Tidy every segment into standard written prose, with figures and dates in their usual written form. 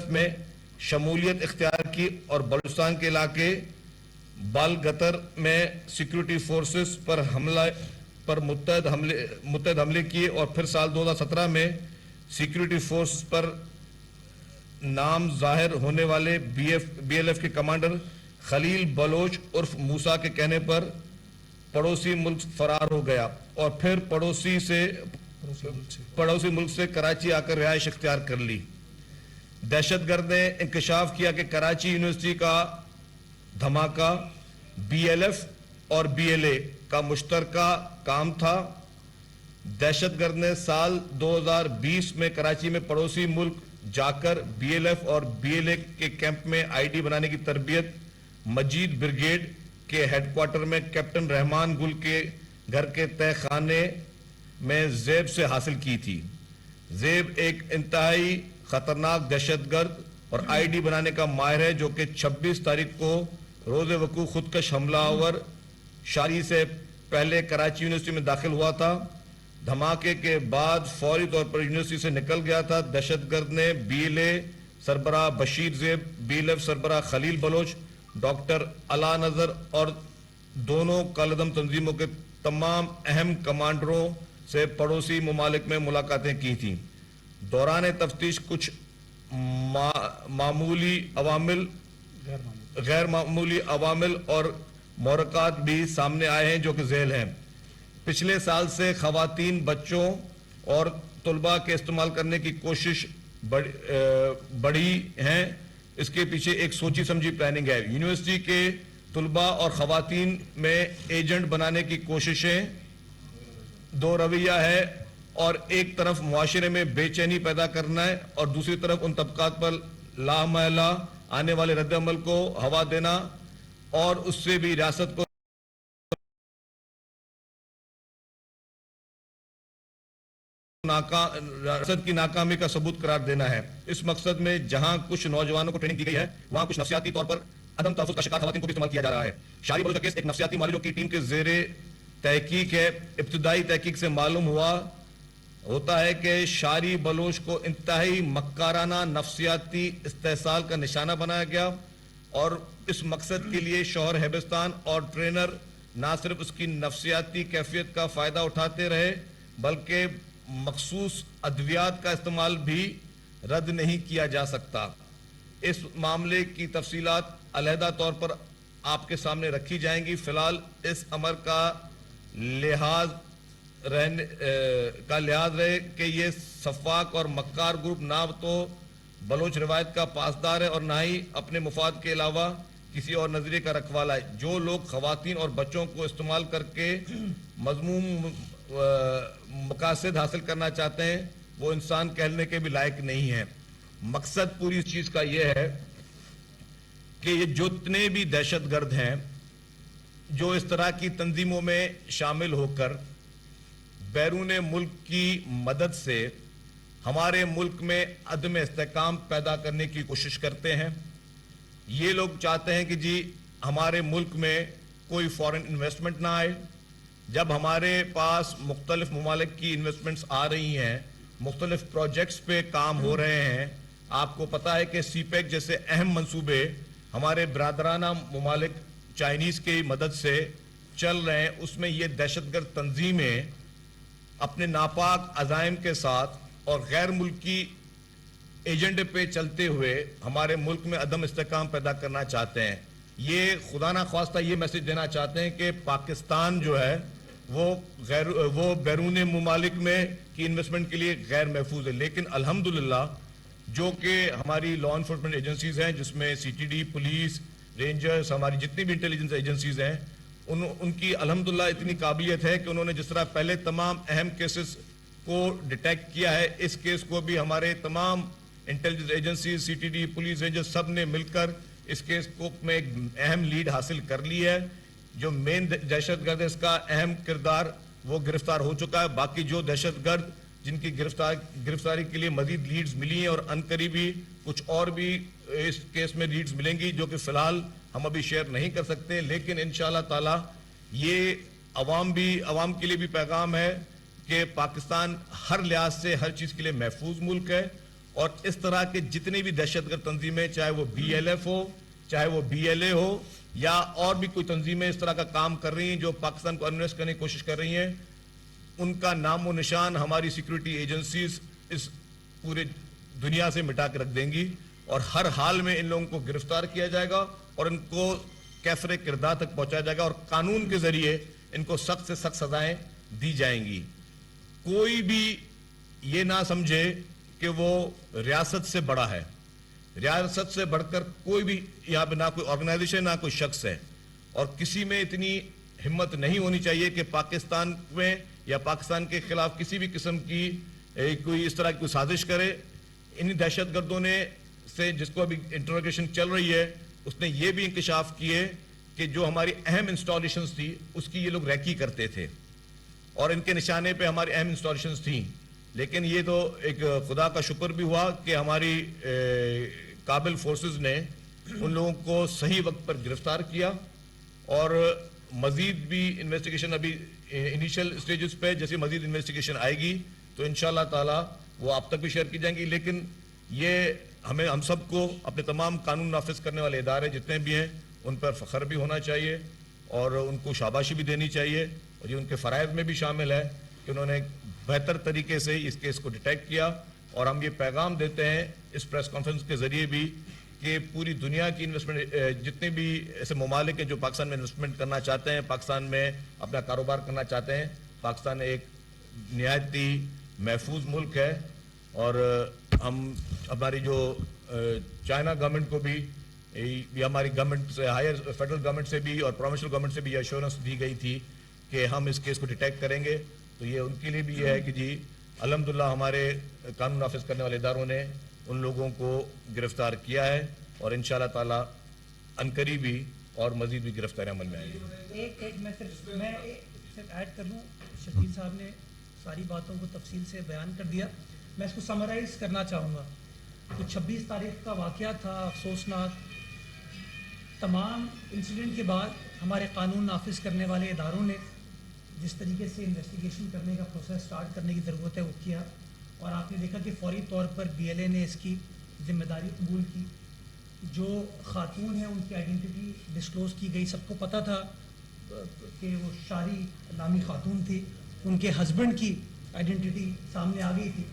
گشت میں شمولیت اختیار کی اور بلوچستان کے علاقے بالگتر میں سیکیورٹی فورسز پر متعدد حملے کیے، اور پھر سال 2017 میں سیکیورٹی فورس پر نام ظاہر ہونے والے بی ایل ایف کے کمانڈر خلیل بلوچ عرف موسیٰ کے کہنے پر پڑوسی ملک فرار ہو گیا اور پھر پڑوسی ملک سے کراچی آ کر رہائش اختیار کر لی۔ دہشت گرد نے انکشاف کیا کہ کراچی یونیورسٹی کا دھماکہ بی ایل ایف اور بی ایل اے کا مشترکہ کام تھا۔ دہشت گرد نے سال 2020 میں کراچی میں پڑوسی ملک جا کر بی ایل ایف اور بی ایل اے کے کیمپ میں آئی ڈی بنانے کی تربیت مجید بریگیڈ کے ہیڈ کوارٹر میں کیپٹن رحمان گل کے گھر کے تہہ خانے میں زیب سے حاصل کی تھی۔ زیب ایک انتہائی خطرناک دہشت گرد اور آئی ڈی بنانے کا ماہر ہے، جو کہ 26 تاریخ کو روز وقوع خودکش حملہ آور شاری سے پہلے کراچی یونیورسٹی میں داخل ہوا تھا۔ دھماکے کے بعد فوری طور پر یونیورسٹی سے نکل گیا تھا۔ دہشت گرد نے بی ایل اے سربراہ بشیر زیب، بی ایل ایف سربراہ خلیل بلوچ، ڈاکٹر علا نظر اور دونوں کالعدم تنظیموں کے تمام اہم کمانڈروں سے پڑوسی ممالک میں ملاقاتیں کی تھیں۔ دوران تفتیش کچھ غیر معمولی عوامل اور محرکات بھی سامنے آئے ہیں جو کہ ذیل ہیں۔ پچھلے سال سے خواتین، بچوں اور طلباء کے استعمال کرنے کی کوشش بڑھی ہیں۔ اس کے پیچھے ایک سوچی سمجھی پلاننگ ہے۔ یونیورسٹی کے طلباء اور خواتین میں ایجنٹ بنانے کی کوششیں دو رویہ ہے، اور ایک طرف معاشرے میں بے چینی پیدا کرنا ہے اور دوسری طرف ان طبقات پر لامحالہ آنے والے رد عمل کو ہوا دینا اور اس سے بھی ریاست کو ریاست کی ناکامی کا ثبوت قرار دینا ہے۔ اس مقصد میں جہاں کچھ نوجوانوں کو ٹریننگ دی گئی ہے، وہاں کچھ نفسیاتی طور پر عدم تحفظ کا شکار خواتین کو بھی استعمال کیا جا رہا ہے۔ شاری بلوچ کا کیس ایک نفسیاتی معالجوں کی ٹیم کے زیر تحقیق ہے۔ ابتدائی تحقیق سے معلوم ہوتا ہے کہ شاری بلوچ کو انتہائی مکارانہ نفسیاتی استحصال کا نشانہ بنایا گیا، اور اس مقصد کے لیے شوہر ہیبستان اور ٹرینر نہ صرف اس کی نفسیاتی کیفیت کا فائدہ اٹھاتے رہے بلکہ مخصوص ادویات کا استعمال بھی رد نہیں کیا جا سکتا۔ اس معاملے کی تفصیلات علیحدہ طور پر آپ کے سامنے رکھی جائیں گی۔ فی الحال اس امر کا لحاظ رہے کہ یہ سفاک اور مکار گروپ نہ تو بلوچ روایت کا پاسدار ہے اور نہ ہی اپنے مفاد کے علاوہ کسی اور نظریے کا رکھوالا ہے۔ جو لوگ خواتین اور بچوں کو استعمال کر کے مذموم مقاصد حاصل کرنا چاہتے ہیں، وہ انسان کہلنے کے بھی لائق نہیں ہیں۔ مقصد پوری اس چیز کا یہ ہے کہ یہ جتنے بھی دہشت گرد ہیں جو اس طرح کی تنظیموں میں شامل ہو کر بیرون ملک کی مدد سے ہمارے ملک میں عدم استحکام پیدا کرنے کی کوشش کرتے ہیں۔ یہ لوگ چاہتے ہیں کہ جی ہمارے ملک میں کوئی فورن انویسٹمنٹ نہ آئے۔ جب ہمارے پاس مختلف ممالک کی انویسٹمنٹس آ رہی ہیں، مختلف پروجیکٹس پہ کام ہو رہے ہیں، آپ کو پتا ہے کہ سی پیک جیسے اہم منصوبے ہمارے برادرانہ ممالک چائنیز کی مدد سے چل رہے ہیں، اس میں یہ دہشت گرد تنظیمیں اپنے ناپاک عزائم کے ساتھ اور غیر ملکی ایجنڈے پہ چلتے ہوئے ہمارے ملک میں عدم استحکام پیدا کرنا چاہتے ہیں۔ یہ خدا نہ خواستہ یہ میسج دینا چاہتے ہیں کہ پاکستان جو ہے وہ بیرون ممالک میں کی انویسٹمنٹ کے لیے غیر محفوظ ہے، لیکن الحمدللہ جو کہ ہماری لا انفورسمنٹ ایجنسیز ہیں، جس میں C T D, police, rangers, ہماری جتنی بھی انٹیلیجنس ایجنسیز ہیں، ان کی الحمدللہ اتنی قابلیت ہے کہ انہوں نے جس طرح پہلے تمام اہم کیسز کو ڈیٹیکٹ کیا ہے، اس کیس کو بھی ہمارے تمام intelligence agencies, C T D, police, rangers سب نے مل کر اس کیس کو میں ایک اہم لیڈ حاصل کر لی ہے۔ جو مین دہشت گرد ہے اس کا اہم کردار وہ گرفتار ہو چکا ہے۔ باقی جو دہشت گرد جن کی گرفتاری کے لیے مزید لیڈز ملی ہیں اور عنقریبی کچھ اور بھی اس کیس میں لیڈز ملیں گی جو کہ فی الحال ہم ابھی شیئر نہیں کر سکتے، لیکن انشاءاللہ تعالی یہ عوام کے لیے بھی پیغام ہے کہ پاکستان ہر لحاظ سے ہر چیز کے لیے محفوظ ملک ہے، اور اس طرح کے جتنی بھی دہشت گرد تنظیمیں, چاہے وہ BLF ہو, چاہے وہ BLA ہو, یا اور بھی کوئی تنظیمیں اس طرح کا کام کر رہی ہیں جو پاکستان کو انویسٹ کرنے کی کوشش کر رہی ہیں, ان کا نام و نشان ہماری سیکورٹی ایجنسیز اس پورے دنیا سے مٹا کے رکھ دیں گی, اور ہر حال میں ان لوگوں کو گرفتار کیا جائے گا اور ان کو کیفر کردار تک پہنچایا جائے گا, اور قانون کے ذریعے ان کو سخت سے سخت سزائیں دی جائیں گی. کوئی بھی یہ نہ سمجھے کہ وہ ریاست سے بڑا ہے. ریاست سے بڑھ کر کوئی بھی یہاں پہ نہ کوئی آرگنائزیشن نہ کوئی شخص ہے, اور کسی میں اتنی ہمت نہیں ہونی چاہیے کہ پاکستان میں یا پاکستان کے خلاف کسی بھی قسم کی کوئی اس طرح کی کوئی سازش کرے. ان دہشت گردوں نے سے جس کو ابھی انٹروگیشن چل رہی ہے, اس نے یہ بھی انکشاف کیے کہ جو ہماری اہم انسٹالیشنز تھی اس کی یہ لوگ ریکی کرتے تھے, اور ان کے نشانے پہ ہماری اہم انسٹالیشنز تھیں. لیکن یہ تو ایک خدا کا شکر بھی ہوا کہ ہماری قابل فورسز نے ان لوگوں کو صحیح وقت پر گرفتار کیا, اور مزید بھی انویسٹیگیشن ابھی انیشیل اسٹیجز پہ, جیسے مزید انویسٹیگیشن آئے گی تو انشاءاللہ تعالی وہ آپ تک بھی شیئر کی جائیں گی. لیکن یہ ہم سب کو اپنے تمام قانون نافذ کرنے والے ادارے جتنے بھی ہیں ان پر فخر بھی ہونا چاہیے, اور ان کو شاباشی بھی دینی چاہیے, اور یہ ان کے فرائض میں بھی شامل ہے کہ انہوں نے بہتر طریقے سے اس کیس کو ڈیٹیکٹ کیا. اور ہم یہ پیغام دیتے ہیں اس پریس کانفرنس کے ذریعے بھی کہ پوری دنیا کی انویسٹمنٹ, جتنے بھی ایسے ممالک ہیں جو پاکستان میں انویسٹمنٹ کرنا چاہتے ہیں, پاکستان میں اپنا کاروبار کرنا چاہتے ہیں, پاکستان ایک نہایت ہی محفوظ ملک ہے. اور ہم ہماری جو چائنا گورنمنٹ کو بھی ہماری گورنمنٹ سے, ہائر فیڈرل گورنمنٹ سے بھی اور پروونشل گورنمنٹ سے بھی یہ ایشورنس دی گئی تھی کہ ہم اس کیس کو ڈیٹیکٹ کریں گے. تو یہ ان کے لیے بھی یہ ہے کہ جی الحمدللہ ہمارے قانون نافذ کرنے والے اداروں نے ان لوگوں کو گرفتار کیا ہے, اور انشاءاللہ تعالی عنقریب بھی اور مزید بھی گرفتاری عمل میں آئیں گی. ایک میں صرف ایڈ کر لوں, شبیر صاحب نے ساری باتوں کو تفصیل سے بیان کر دیا, میں اس کو سمرائز کرنا چاہوں گا. تو 26 تاریخ کا واقعہ تھا افسوسناک. تمام انسیڈنٹ کے بعد ہمارے قانون نافذ کرنے والے اداروں نے جس طریقے سے انویسٹیگیشن کرنے کا پروسیس سٹارٹ کرنے کی ضرورت ہے وہ کیا, اور آپ نے دیکھا کہ فوری طور پر BLA نے اس کی ذمہ داری قبول کی. جو خاتون ہیں ان کی آئیڈینٹی ڈسکلوز کی گئی, سب کو پتہ تھا کہ وہ شاری نامی خاتون تھی, ان کے ہسبینڈ کی آئیڈینٹی سامنے آ گئی تھی.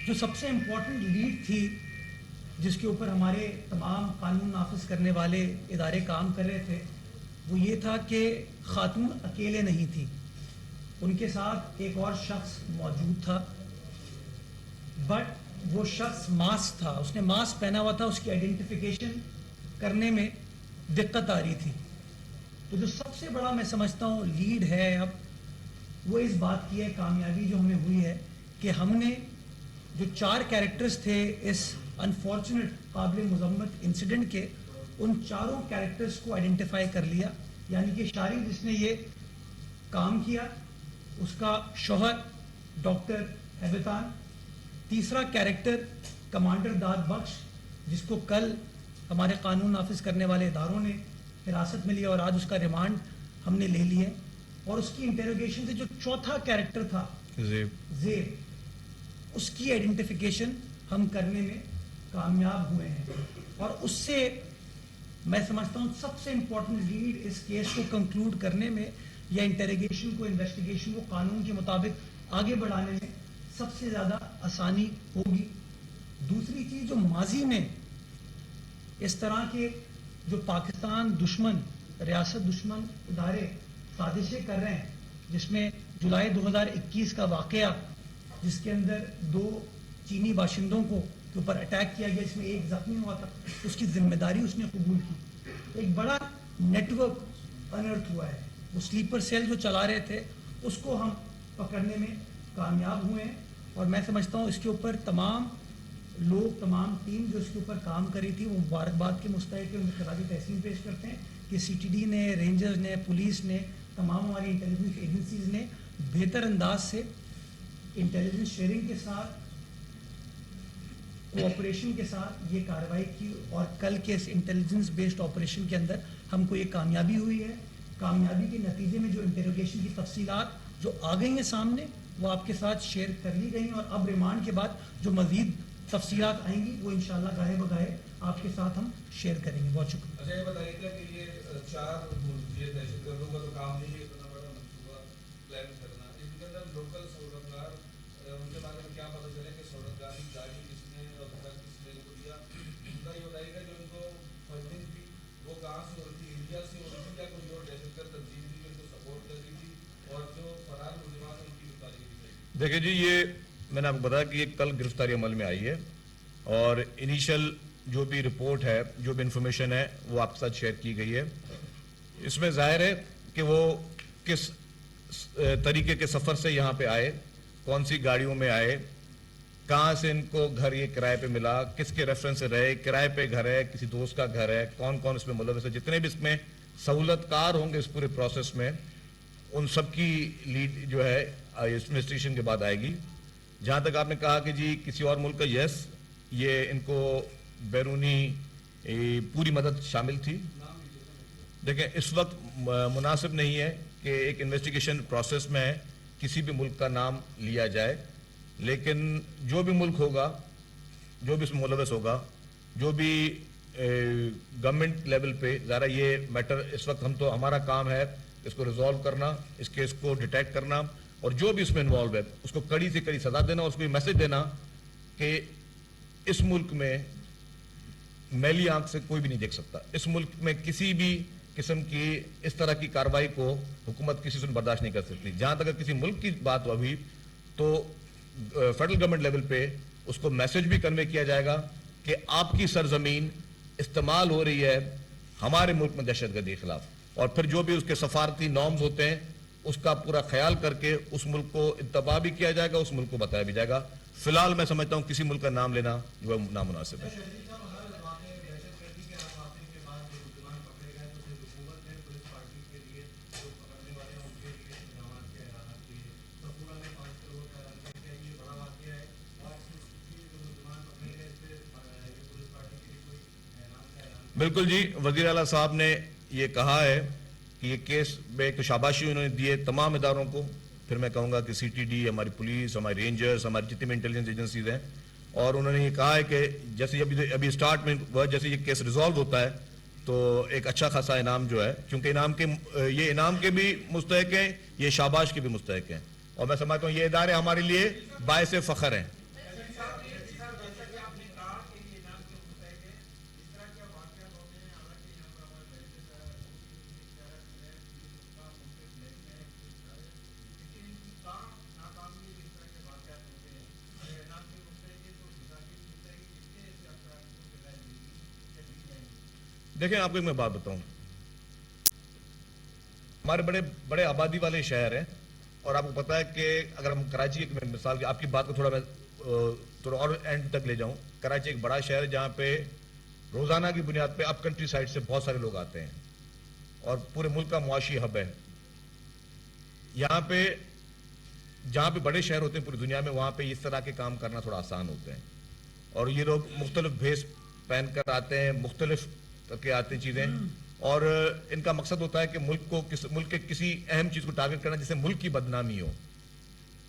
جو سب سے امپورٹنٹ لیڈ تھی جس کے اوپر ہمارے تمام قانون نافذ کرنے والے ادارے کام کر رہے تھے, وہ یہ تھا کہ خاتون اکیلے نہیں تھی, ان کے ساتھ ایک اور شخص موجود تھا, بٹ وہ شخص ماسک تھا, اس نے ماسک پہنا ہوا تھا, اس کی آئیڈینٹیفیکیشن کرنے میں دقت آ رہی تھی. تو جو سب سے بڑا میں سمجھتا ہوں لیڈ ہے اب وہ اس بات کی ہے, کامیابی جو ہمیں ہوئی ہے کہ ہم نے جو 4 کیریکٹرز تھے اس انفارچونیٹ قابل مذمت انسیڈنٹ کے, ان چاروں کیریکٹرز کو آئیڈینٹیفائی کر لیا. یعنی کہ شاری جس نے یہ کام کیا, اس کا شوہر ڈاکٹر ہیبتان, تیسرا کیریکٹر کمانڈر داد بخش جس کو کل ہمارے قانون نافذ کرنے والے اداروں نے حراست میں لیا اور آج اس کا ریمانڈ ہم نے لے لیا, اور اس کی انٹروگیشن سے جو چوتھا کیریکٹر تھا زیب, اس کی آئیڈینٹیفیکیشن ہم کرنے میں کامیاب ہوئے ہیں. اور اس سے میں سمجھتا ہوں سب سے امپورٹنٹ لیڈ اس کیس کو کنکلوڈ کرنے میں یا انٹروگیشن کو, انویسٹیگیشن کو قانون کے مطابق آگے بڑھانے میں سب سے زیادہ آسانی ہوگی. دوسری چیز, جو ماضی میں اس طرح کے جو پاکستان دشمن, ریاست دشمن ادارے سازشیں کر رہے ہیں, جس میں جولائی 2021 کا واقعہ جس کے اندر 2 چینی باشندوں کو کے اوپر اٹیک کیا گیا, اس میں ایک زخمی ہوا تھا, اس کی ذمہ داری اس نے قبول کی. ایک بڑا نیٹ ورک انرتھ ہوا ہے, وہ سلیپر سیل جو چلا رہے تھے اس کو ہم پکڑنے میں کامیاب ہوئے ہیں. اور میں سمجھتا ہوں اس کے اوپر تمام لوگ, تمام ٹیم جو اس کے اوپر کام کری تھی وہ مبارکباد کے مستحق ان کی خراج تحسین پیش کرتے ہیں کہ CTD نے, رینجرز نے, پولیس نے, تمام ہماری انٹیلیجنس ایجنسیز نے بہتر انداز سے انٹیلیجنس شیئرنگ کے ساتھ, کوآپریشن کے ساتھ یہ کارروائی کی. اور کل کے اس انٹیلیجنس بیسڈ آپریشن کے اندر ہم کو یہ کامیابی ہوئی ہے. کامیابی کے نتیجے میں جو انٹروگیشن کی تفصیلات جو آ گئی ہیں سامنے, وہ آپ کے ساتھ شیئر کر لی گئی ہیں، اور اب ریمانڈ کے بعد جو مزید تفصیلات آئیں گی وہ انشاءاللہ گاہے بگاہے آپ کے ساتھ ہم شیئر کریں گے. بہت شکریہ. اچھا یہ بتائیے تھا کہ یہ 4 یہ دہشت گردوں کا تو کام نہیں ہے اتنا بڑا منصوبہ پلان کرنا، اس کے اندر لوکل سہولتکار ان کے بارے میں کیا پتہ چلے کہ سہولتکار کی گاڑی کس نے اور کس نے کو دیا، ان کا یہ بتائیے گا جو ان کو فنڈنگ تھی وہ کہاں سے ہو رہی تھی، انڈیا سے ہو رہی تھی، کیا کوئی اور دہشت گرد تنظیم تھی جو ان کو سپورٹ کر رہی تھی، اور جو فرار ملزمان ہیں ان کی گرفتاری کی گئی؟ دیکھیں جی، یہ میں نے آپ کو بتایا کہ یہ کل گرفتاری عمل میں آئی ہے، اور انیشل جو بھی رپورٹ ہے، جو بھی انفارمیشن ہے وہ آپ کے ساتھ شیئر کی گئی ہے. اس میں ظاہر ہے کہ وہ کس طریقے کے سفر سے یہاں پہ آئے، کون سی گاڑیوں میں آئے، کہاں سے ان کو گھر یہ کرائے پہ ملا، کس کے ریفرنس سے رہے، کرائے پہ گھر ہے، کسی دوست کا گھر ہے، کون کون اس میں ملوث ہے، جتنے بھی اس میں سہولت کار ہوں گے اس پورے پروسیس میں، ان سب کی لیڈ جو ہے انویسٹیگیشن کے بعد آئے گی. جہاں تک آپ نے کہا کہ جی کسی اور ملک کا، یس، یہ ان کو بیرونی پوری مدد شامل تھی. دیکھیں اس وقت مناسب نہیں ہے کہ ایک انویسٹیگیشن پروسیس میں کسی بھی ملک کا نام لیا جائے، لیکن جو بھی ملک ہوگا، جو بھی اس میں ملوث ہوگا، جو بھی گورنمنٹ لیول پہ، ذرا یہ میٹر اس وقت ہمارا کام ہے اس کو ریزالو کرنا، اس کیس کو ڈیٹیکٹ کرنا، اور جو بھی اس میں انوالو ہے اس کو کڑی سے کڑی سزا دینا، اور اس کو یہ میسج دینا کہ اس ملک میں میلی آنکھ سے کوئی بھی نہیں دیکھ سکتا. اس ملک میں کسی بھی قسم کی اس طرح کی کارروائی کو حکومت کسی سے برداشت نہیں کر سکتی. جہاں تک کسی ملک کی بات ہو ابھی، تو فیڈرل گورنمنٹ لیول پہ اس کو میسج بھی کنوے کیا جائے گا کہ آپ کی سرزمین استعمال ہو رہی ہے ہمارے ملک میں دہشت گردی کے خلاف، اور پھر جو بھی اس کے سفارتی نارمز ہوتے ہیں اس کا پورا خیال کر کے اس ملک کو انتباہ بھی کیا جائے گا، اس ملک کو بتایا بھی جائے گا. فی الحال میں سمجھتا ہوں کسی ملک کا نام لینا جو ہے نامناسب ہے. بالکل جی، وزیر اعلیٰ صاحب نے یہ کہا ہے کہ یہ کیس میں ایک شاباشی انہوں نے دیے تمام اداروں کو، پھر میں کہوں گا کہ سی ٹی ڈی، ہماری پولیس، ہماری رینجرز، ہماری جتنی بھی انٹیلیجنس ایجنسیز ہیں، اور انہوں نے یہ کہا ہے کہ جیسے ابھی اسٹارٹ میں جیسے یہ کیس ریزالو ہوتا ہے تو ایک اچھا خاصا انعام جو ہے، کیونکہ یہ انعام کے بھی مستحق ہیں، یہ شاباش کے بھی مستحق ہیں، اور میں سمجھتا ہوں یہ ادارے ہمارے لیے باعث فخر ہیں. دیکھیں آپ کو ایک میں بات بتاؤں، ہمارے بڑے بڑے آبادی والے شہر ہیں، اور آپ کو پتا ہے کہ اگر ہم کراچی کی مثال کی، آپ کی بات کو تھوڑا اور اینڈ تک لے جاؤں، کراچی ایک بڑا شہر ہے جہاں پہ روزانہ کی بنیاد پہ اپ کنٹری سائڈ سے بہت سارے لوگ آتے ہیں، اور پورے ملک کا معاشی ہب ہے. یہاں پہ جہاں پہ بڑے شہر ہوتے ہیں پوری دنیا میں، وہاں پہ اس طرح کے کام کرنا تھوڑا آسان ہوتے ہیں، اور یہ لوگ مختلف بھیس پہن کر آتے ہیں، مختلف کر کے آتے ہیں چیزیں، اور ان کا مقصد ہوتا ہے کہ ملک کے کسی اہم چیز کو ٹارگٹ کرنا جس سے ملک کی بدنامی ہو.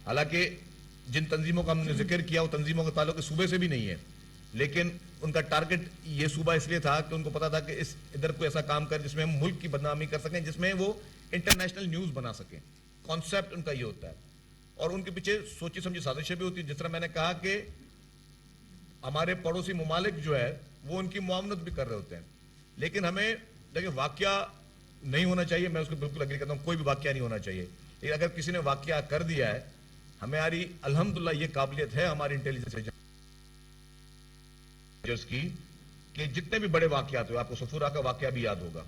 حالانکہ جن تنظیموں کا ہم نے ذکر کیا وہ تنظیموں کا تعلق اس صوبے سے بھی نہیں ہے، لیکن ان کا ٹارگٹ یہ صوبہ اس لیے تھا کہ ان کو پتا تھا کہ ادھر کوئی ایسا کام کر جس میں ہم ملک کی بدنامی کر سکیں، جس میں وہ انٹرنیشنل نیوز بنا سکیں. کانسیپٹ ان کا یہ ہوتا ہے، اور ان کے پیچھے سوچی سمجھی سازشیں بھی ہوتی ہیں. جس طرح میں نے کہا کہ ہمارے پڑوسی ممالک جو ہے وہ ان کی معاونت بھی کر رہے ہوتے ہیں، لیکن ہمیں دیکھیں واقعہ نہیں ہونا چاہیے، میں اس کو بالکل اگری کرتا ہوں، کوئی بھی واقعہ نہیں ہونا چاہیے، لیکن اگر کسی نے واقعہ کر دیا ہے، ہماری الحمدللہ یہ قابلیت ہے ہماری انٹیلیجنس ایجنسیز کی کہ جتنے بھی بڑے واقعات ہوئے، آپ کو صفورہ کا واقعہ بھی یاد ہوگا،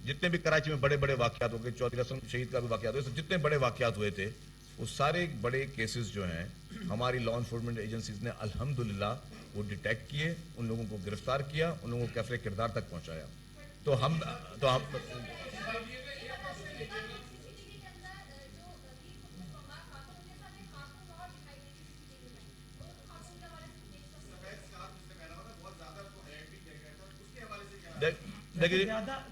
جتنے بھی کراچی میں بڑے بڑے واقعات ہو گئے، چودھری حسن شہید کا بھی واقعات ہوئے، جتنے بڑے واقعات ہوئے تھے، وہ سارے بڑے کیسز جو ہیں ہماری لا انفورسمنٹ ایجنسیز نے الحمدللہ وہ ڈیٹیکٹ کیے، ان لوگوں کو گرفتار کیا، ان لوگوں کو کیفر کردار تک پہنچایا. تو ہم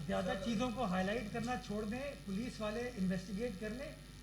زیادہ چیزوں کو ہائی لائٹ کرنا چھوڑ دیں، پولیس والے انویسٹیگیٹ کر لیں،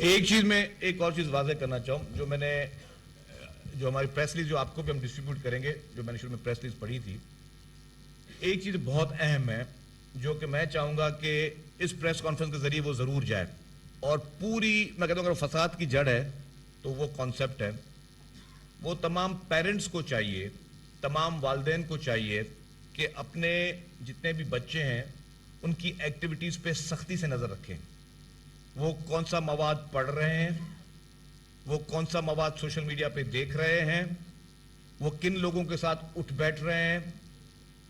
ایک چیز میں ایک اور چیز واضح کرنا چاہوں جو ہماری پریس ریلیز جو آپ کو بھی ہم ڈسٹریبیوٹ کریں گے، جو میں نے شروع میں پریس ریلیز پڑھی تھی، ایک چیز بہت اہم ہے جو کہ میں چاہوں گا کہ اس پریس کانفرنس کے ذریعے وہ ضرور جائے، اور پوری میں کہتا ہوں اگر فساد کی جڑ ہے تو وہ کانسیپٹ ہے. وہ تمام پیرنٹس کو چاہیے، تمام والدین کو چاہیے کہ اپنے جتنے بھی بچے ہیں ان کی ایکٹیویٹیز پہ سختی سے نظر رکھیں. وہ کون سا مواد پڑھ رہے ہیں، وہ کون سا مواد سوشل میڈیا پہ دیکھ رہے ہیں، وہ کن لوگوں کے ساتھ اٹھ بیٹھ رہے ہیں،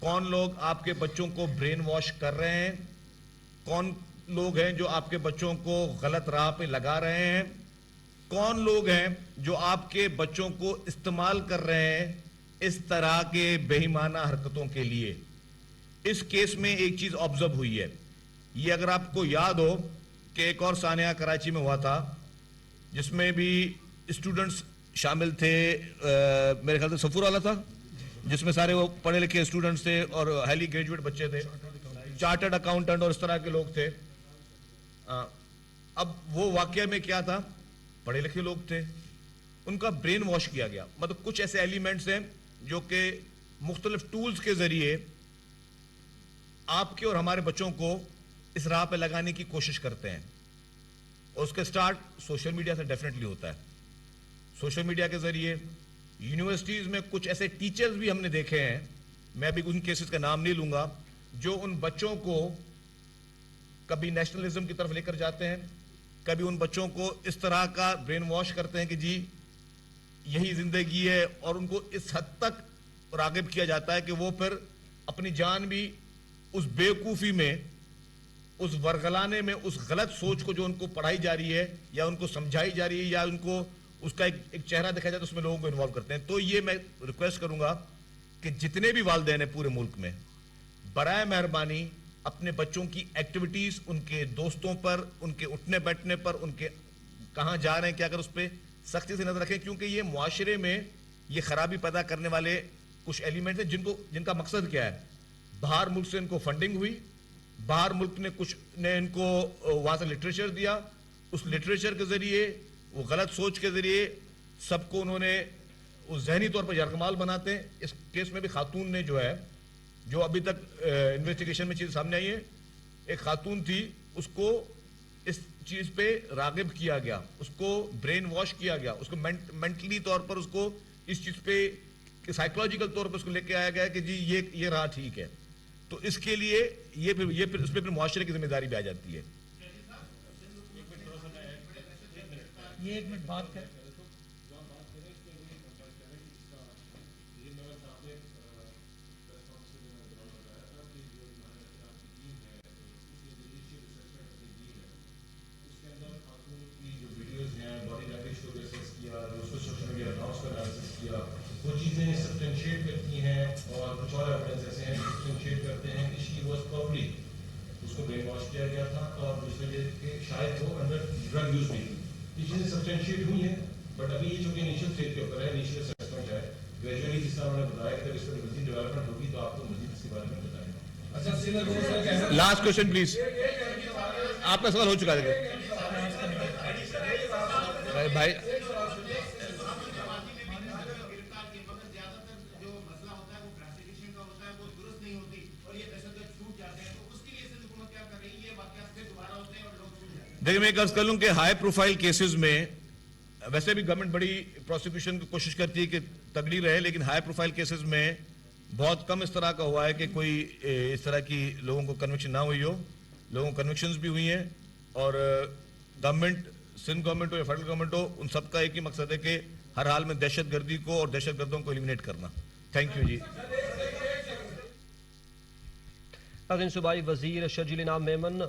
کون لوگ آپ کے بچوں کو برین واش کر رہے ہیں، کون لوگ ہیں جو آپ کے بچوں کو غلط راہ پہ لگا رہے ہیں، کون لوگ ہیں جو آپ کے بچوں کو استعمال کر رہے ہیں اس طرح کے بے ایمانہ حرکتوں کے لیے. اس کیس میں ایک چیز آبزرو ہوئی ہے، یہ اگر آپ کو یاد ہو کہ ایک اور سانحہ کراچی میں ہوا تھا جس میں بھی اسٹوڈنٹس شامل تھے، میرے خیال سے سفور والا تھا، جس میں سارے وہ پڑھے لکھے اسٹوڈنٹس تھے اور ہائیلی گریجویٹ بچے تھے، چارٹرڈ اکاؤنٹنٹ اور اس طرح کے لوگ تھے. اب وہ واقعہ میں کیا تھا، پڑھے لکھے لوگ تھے، ان کا برین واش کیا گیا. مطلب کچھ ایسے ایلیمنٹس ہیں جو کہ مختلف ٹولز کے ذریعے آپ کے اور ہمارے بچوں کو اس راہ پہ لگانے کی کوشش کرتے ہیں، اور اس کے سٹارٹ سوشل میڈیا سے ڈیفینیٹلی ہوتا ہے. سوشل میڈیا کے ذریعے یونیورسٹیز میں کچھ ایسے ٹیچرز بھی ہم نے دیکھے ہیں، میں ابھی ان کیسز کا نام نہیں لوں گا، جو ان بچوں کو کبھی نیشنلزم کی طرف لے کر جاتے ہیں، کبھی ان بچوں کو اس طرح کا برین واش کرتے ہیں کہ جی یہی زندگی ہے، اور ان کو اس حد تک راغب کیا جاتا ہے کہ وہ پھر اپنی جان بھی اس بیوقوفی میں، اس ورگلانے میں، اس غلط سوچ کو جو ان کو پڑھائی جا رہی ہے یا ان کو سمجھائی جا رہی ہے یا ان کو اس کا ایک چہرہ دکھایا جاتا ہے، اس میں لوگوں کو انوالو کرتے ہیں. تو یہ میں ریکویسٹ کروں گا کہ جتنے بھی والدین ہیں پورے ملک میں، برائے مہربانی اپنے بچوں کی ایکٹیویٹیز، ان کے دوستوں پر، ان کے اٹھنے بیٹھنے پر، ان کے کہاں جا رہے ہیں کیا کر، اس پہ سختی سے نظر رکھیں، کیونکہ یہ معاشرے میں یہ خرابی پیدا کرنے والے کچھ ایلیمنٹس ہیں جن کا مقصد کیا ہے. باہر ملک سے ان کو فنڈنگ ہوئی، باہر ملک نے کچھ نے ان کو وہاں سے لٹریچر دیا، اس لٹریچر کے ذریعے، وہ غلط سوچ کے ذریعے سب کو انہوں نے اس ذہنی طور پر یرغمال بناتے ہیں. اس کیس میں بھی خاتون نے جو ہے، جو ابھی تک انویسٹیگیشن میں چیز سامنے آئی ہے، ایک خاتون تھی، اس کو اس چیز پہ راغب کیا گیا، اس کو برین واش کیا گیا، اس کو مینٹلی طور پر اس کو اس چیز پہ سائیکولوجیکل طور پر اس کو لے کے آیا گیا کہ جی یہ راہ ٹھیک ہے. تو اس کے لیے یہ پھر اس پہ پھر معاشرے کی ذمہ داری بھی آ جاتی ہے. یہ ایک منٹ بات کر وہ چیزیں سبسٹینشیٹ کرتی ہیں اور کچھ اور ایویڈنس ایسے ہیں سبسٹینشیٹ کرتے ہیں کہ شی واز پبلک، اس کو برین واش کیا گیا تھا اور اس وجہ کہ شاید وہ انڈر ڈرگ یوز بھی تھی. یہ چیزیں سبسٹینشیٹ ہوئی ہیں، بٹ ابھی یہ جو کہ انیشیل اسٹیج کے اوپر ہے، انیشیل اسیسمنٹ ہے، گریجولی جس طرح انہوں نے بتایا کہ اس پر مزید ڈیولپمنٹ ہوگی تو آپ کو مزید اس کے بارے میں بتائیں گا. Last question please. آپ کا سوال ہو چکا ہے بھائی. دیکھیں میں ایک عرض کر لوں کہ ہائی پروفائل کیسز میں ویسے بھی گورنمنٹ بڑی پروسیکیوشن کی کوشش کرتی ہے کہ تگڑی رہے، لیکن ہائی پروفائل کیسز میں بہت کم اس طرح کا ہوا ہے کہ کوئی اس طرح کی لوگوں کو کنوکشن نہ ہوئی ہو. لوگوں کو کنوکشنز بھی ہوئی ہیں، اور گورنمنٹ، سندھ گورنمنٹ ہو یا فیڈرل گورنمنٹ ہو، ان سب کا ایک ہی مقصد ہے کہ ہر حال میں دہشت گردی کو اور دہشت گردوں کو ایلیمنیٹ کرنا. تھینک یو جی. اذن صوبائی وزیر شرجیل انعام میمن